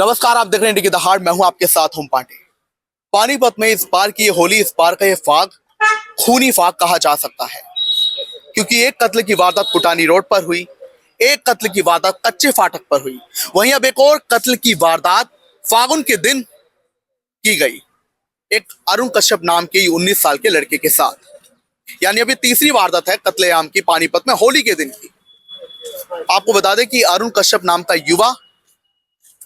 नमस्कार, आप देख रहे हैं इंडिया की दहाड़। मैं हूं आपके साथ होम पांडे। पानीपत में इस बार की ये होली, इस बार का ये फाग खूनी फाग कहा जा सकता है, क्योंकि एक कत्ल की वारदात कुटानी रोड पर हुई, एक कत्ल की वारदात कच्चे फाटक पर हुई, वहीं अब एक और कत्ल की वारदात फागुन के दिन की गई, एक अरुण कश्यप नाम के 19 साल के लड़के के साथ। यानी अभी तीसरी वारदात है कत्लेआम की पानीपत में होली के दिन की। आपको बता दें कि अरुण कश्यप नाम का युवा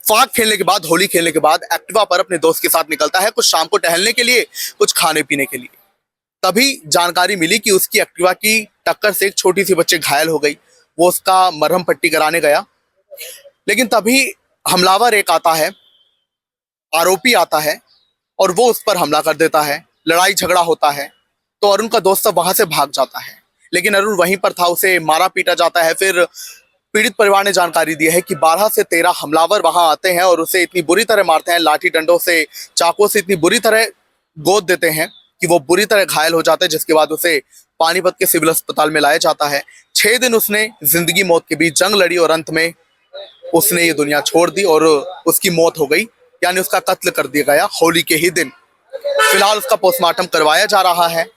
फाग खेलने के बाद, होली खेलने के बाद एक्टिवा पर अपने दोस्त के साथ निकलता है, कुछ शाम को टहलने के लिए, कुछ खाने पीने के लिए। तभी जानकारी मिली कि उसकी एक्टिवा की टक्कर से एक छोटी सी बच्ची घायल हो गई। वो उसका मरहम पट्टी कराने गया, लेकिन तभी हमलावर एक आता है, आरोपी आता है और वो उस पर हमला कर देता है। लड़ाई झगड़ा होता है तो अरुण का दोस्त सब वहां से भाग जाता है, लेकिन अरुण वहीं पर था, उसे मारा पीटा जाता है। फिर पीड़ित परिवार ने जानकारी दी है कि 12 से 13 हमलावर वहां आते हैं और उसे इतनी बुरी तरह मारते हैं, लाठी डंडों से, चाकुओं से इतनी बुरी तरह गोद देते हैं कि वो बुरी तरह घायल हो जाते हैं, जिसके बाद उसे पानीपत के सिविल अस्पताल में लाया जाता है। 6 दिन उसने जिंदगी मौत के बीच जंग लड़ी और अंत में उसने ये दुनिया छोड़ दी और उसकी मौत हो गई, यानी उसका कत्ल कर दिया गया होली के ही दिन। फिलहाल उसका पोस्टमार्टम करवाया जा रहा है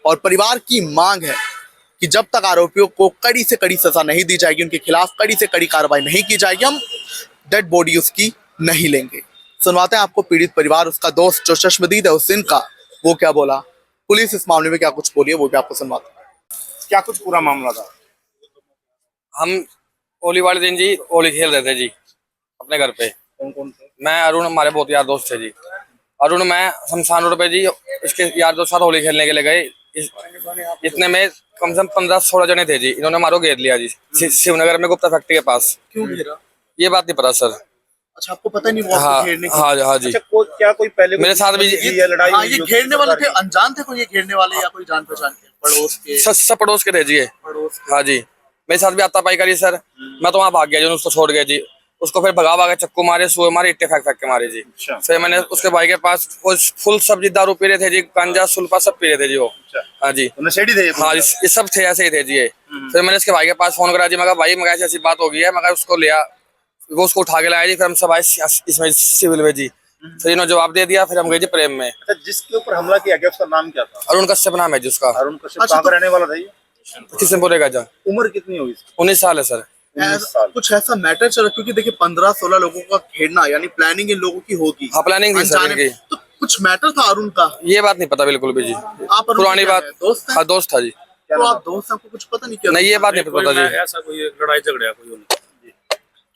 और परिवार की मांग है कि जब तक आरोपियों को कड़ी से कड़ी सजा नहीं दी जाएगी, उनके खिलाफ कड़ी से कड़ी कार्रवाई नहीं की जाएगी, हम डेड बॉडी उसकी नहीं लेंगे। सुनवाते हैं आपको पीड़ित परिवार, उसका दोस्त जो चश्मदीद है उस दिन का, वो क्या बोला, पुलिस इस मामले में क्या कुछ बोली है, वो भी आपको सुनवाते हैं। क्या कुछ पूरा मामला था? हम होली वाले दिन जी होली खेल रहे थे जी अपने घर पे। कौन कौन थे? मैं, अरुण, हमारे बहुत यार दोस्त थे जी। अरुण, मैं शमशान रोड पे जी इसके यार दोस्त साथ होली खेलने के लिए गए। इतने में कम से कम 15-16 जने थे जी। इन्होंने हमारो घेर लिया जी शिवनगर में गुप्ता फैक्ट्री के पास। क्यों घेरा? ये बात नहीं पता सर। अच्छा, आपको पता नहीं वो हाँ घेरने की? हाँ हाँ जी। अच्छा, क्या कोई पहले मेरे साथ भी ये लड़ाई हाँ, हुई ये हो? घेरने वाले थे, अनजान थे कोई ये घेरने वाले या कोई जान पहचान के, पड़ोस के? सब पड़ोस के थे जी ये। पड़ोस के। हाँ जी, मेरे साथ भी आता पाई करी सर। मैं तो वहाँ भाग गया जी, उसको छोड़ गया जी। उसको फिर भगा के चक्कू मारे, सुए मारे, इट्टे फेंक फेंक के मारे जी। अच्छा। फिर मैंने उसके भाई के पास फुल सब्जी दारू पी रहे थे जी, गांजा सुल्फा सब पी रहे थे जी वो। अच्छा। हाँ जी, तो नशेड़ी थे ये हाँ ये सब थे, ऐसे ही थे जी ये। फिर मैंने इसके भाई के पास फोन करा जी, मैं कहा भाई मैं ऐसी बात हो गई है, मैं उसको लिया, वो उसको उठा के लाया जी। फिर हम सब आए इसमें सिविल में जी। फिर इन्होंने जवाब दे दिया, फिर हम गए जी प्रेम में। अच्छा, जिसके ऊपर हमला किया गया उसका नाम क्या था? अरुण कश्यप नाम है जी उसका। अरुण कश्यप। कहाँ का रहने वाला था ये? किसने बोलेगा जा? उम्र कितनी होगी इसकी? 19 साल है सर। 19 साल। कुछ ऐसा मैटर चला, क्योंकि देखिए 15-16 लोगों का घेरना, यानी प्लानिंग इन लोगों की होगी। हाँ, प्लानिंग थी सर अनजाने इनकी। तो कुछ मैटर था अरुण का? ये बात नहीं पता बिल्कुल भी जी। आप अरुण पुरानी के क्या बात। है, दोस्त हैं? हाँ दोस्त था जी। तो आप दोस्त, आपको कुछ पता नहीं क्या? नहीं, ये बात नहीं पता जी। ऐसा कोई लड़ाई झगड़ा कोई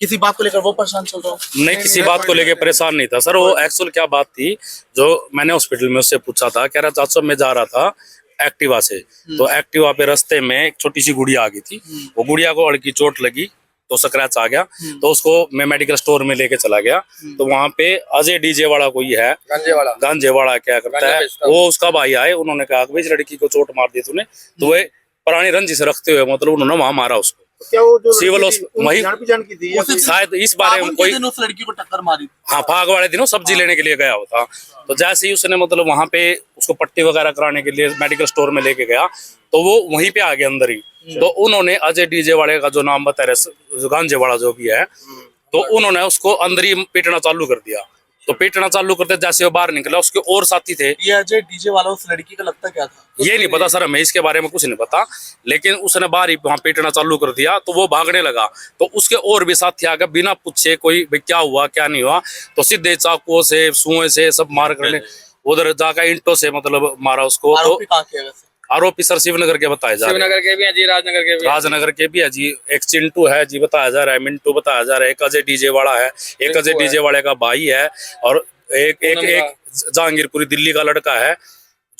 किसी बात को लेकर वो परेशान चल रहा हूँ? नहीं, किसी बात को लेके परेशान नहीं था सर। वो एक्चुअल क्या बात थी, जो मैंने हॉस्पिटल में उससे पूछा था, कह रहा चाचा मैं जा रहा था एक्टिवा से, तो एक्टिवा पे रास्ते में एक छोटी सी गुड़िया आ गई थी। वो गुड़िया को हल्की चोट लगी तो स्क्रैच आ गया, तो उसको मैं मेडिकल स्टोर में लेके चला गया। तो वहां पे अजय डीजे वाला कोई है, गांजे वाला क्या करता है, वो उसका भाई आए। उन्होंने कहा कि इस लड़की को चोट मार दी तूने, तो वे पुरानी रंजिश रखते हुए मतलब उन्होंने वहां मारा उसको। क्या वो जो सिविल वही जान की थी उसी शायद इस बारे में कोई, उस लड़की को टक्कर मारी? हाँ फाग वाले दिनों सब्जी लेने के लिए गया होता। तो जैसे ही उसने मतलब वहां पे उसको पट्टी वगैरह कराने के लिए मेडिकल स्टोर में लेके गया, तो वो वहीं पे आ गया अंदर ही। तो उन्होंने अजय डीजे वाले का जो नाम बता रहे, गांजे वाला जो भी है, तो उन्होंने उसको अंदर ही पीटना चालू कर दिया। तो पीटना चालू करते जैसे वो बाहर निकला, उसके और साथी थे। ये अजय डीजे वाला उस लड़की का लगता क्या था? ये नहीं पता सर, हमें इसके बारे में कुछ नहीं पता, लेकिन उसने बाहर ही वहां पीटना चालू कर दिया। तो वो भागने लगा, तो उसके और भी साथी आ गए, बिना पूछे कोई भाई क्या हुआ क्या नहीं हुआ, तो सीधे चाकुओं से, सुए से सब मार करने उधर जाकर ईंटों से मतलब मारा उसको। तो आरोपी कहाँ किया वैसे? आरोपी सर शिवनगर के बताए जा रहे हैं। शिवनगर के भी है जी, राजनगर के भी है। राजनगर के भी है जी। एक चिंटू है जी बताया जा रहा है, मिंटू बताया जा रहा है, एक अजय डीजे वाला है, एक अजय डीजे वाले का भाई है, और एक एक एक जहांगीरपुरी दिल्ली का लड़का है,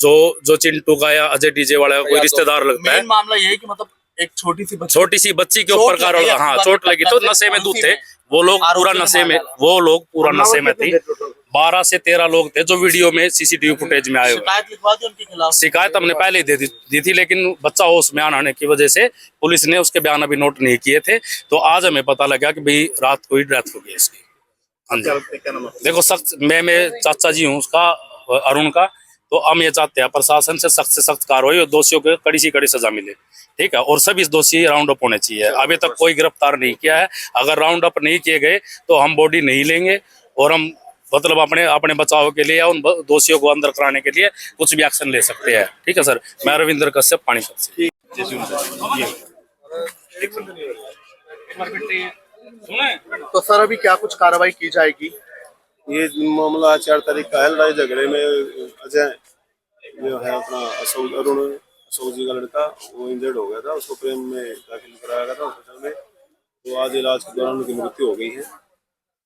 जो चिंटू का या अजय डीजे वाला का कोई रिश्तेदार लगता है। मेन मामला ये है कि मतलब एक छोटी सी बच्ची के ऊपर का, हाँ चोट लगी, तो नशे में दूध थे वो लोग, पूरा नशे में, वो लोग पूरा नशे में थे। 12 से 13 लोग थे जो वीडियो में सीसीटीवी फुटेज में आए हुए। शिकायत लिखवा दी उनके खिलाफ? शिकायत हमने पहले ही दी थी, लेकिन बच्चा होश में आने की वजह से पुलिस ने उसके बयान अभी नोट नहीं किए थे। तो आज हमें पता लगा कि भाई रात को ही डेथ हो गई इसकी। हाँ जी, देखो सख्त मैं चाचा जी हूँ उसका, अरुण का। तो हम ये चाहते हैं प्रशासन से सख्त कार्रवाई और दोषियों को कड़ी से कड़ी सजा मिले, ठीक है। और सभी दोषी राउंड अप होने चाहिए। अभी तक कोई गिरफ्तार नहीं किया है। अगर राउंड अप नहीं किए गए तो हम बॉडी नहीं लेंगे और हम मतलब अपने बचाव के लिए या उन दोषियों को अंदर कराने के लिए कुछ भी एक्शन ले सकते हैं, ठीक है सर। मैं रविंद्र कश्यप, पानीपत से। तो सर अभी क्या कुछ कार्रवाई की जाएगी? ये मामला 4 तारीख का है। लड़ाई झगड़े में अजय जो है अपना अशोक जी का लड़का, वो इंजर्ड हो गया था। उसको प्रेम में दाखिल कराया गया था हॉस्पिटल में। तो आज इलाज के दौरान उनकी मृत्यु हो गई है।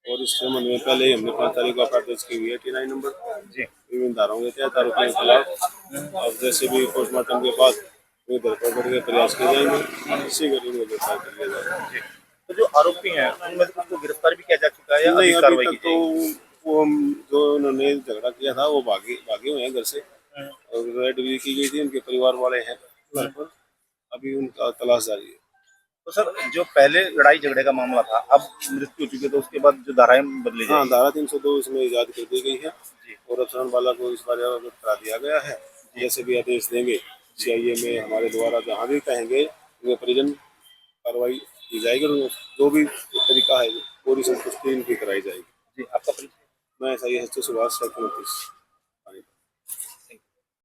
और इस संबंध में पहले ही हमने 5 तारीख को एफआईआर दर्ज की हुई है 89 नंबर विभिन्न धाराओं के तहत आरोपियों के खिलाफ। अब जैसे भी पोस्टमार्टम के बाद धरपकड़ के प्रयास किए जाएंगे, इसी कड़ी में गिरफ्तार कर लिया जाएगा। तो जो आरोपी हैं उनमें से कुछ गिरफ्तार भी किया जा चुका है या नहीं, अभी कार्रवाई अभी की तक तो वो जो उन्होंने झगड़ा किया था वो भागे हुए हैं घर से। और रेड भी की गई थी, उनके परिवार वाले हैं घर पर। अभी उनका तलाश जारी है। तो सर जो पहले लड़ाई झगड़े का मामला था, अब मृत्यु हो चुकी है, तो उसके बाद जो धाराएं बदली हाँ, जाएंगी। धारा 302 इसमें ईजाद कर दी गई है और अफसरान वाला को इस बार अवगत करा दिया गया है। जैसे भी आदेश देंगे सीआईए में हमारे द्वारा जहाँ भी कहेंगे उनके परिजन कार्रवाई की जाएगी और जो भी तरीका है पूरी संतुष्टि इनकी कराई जाएगी। जी, आपका परिचय? मैं SI सुभाष सेक्टर 29।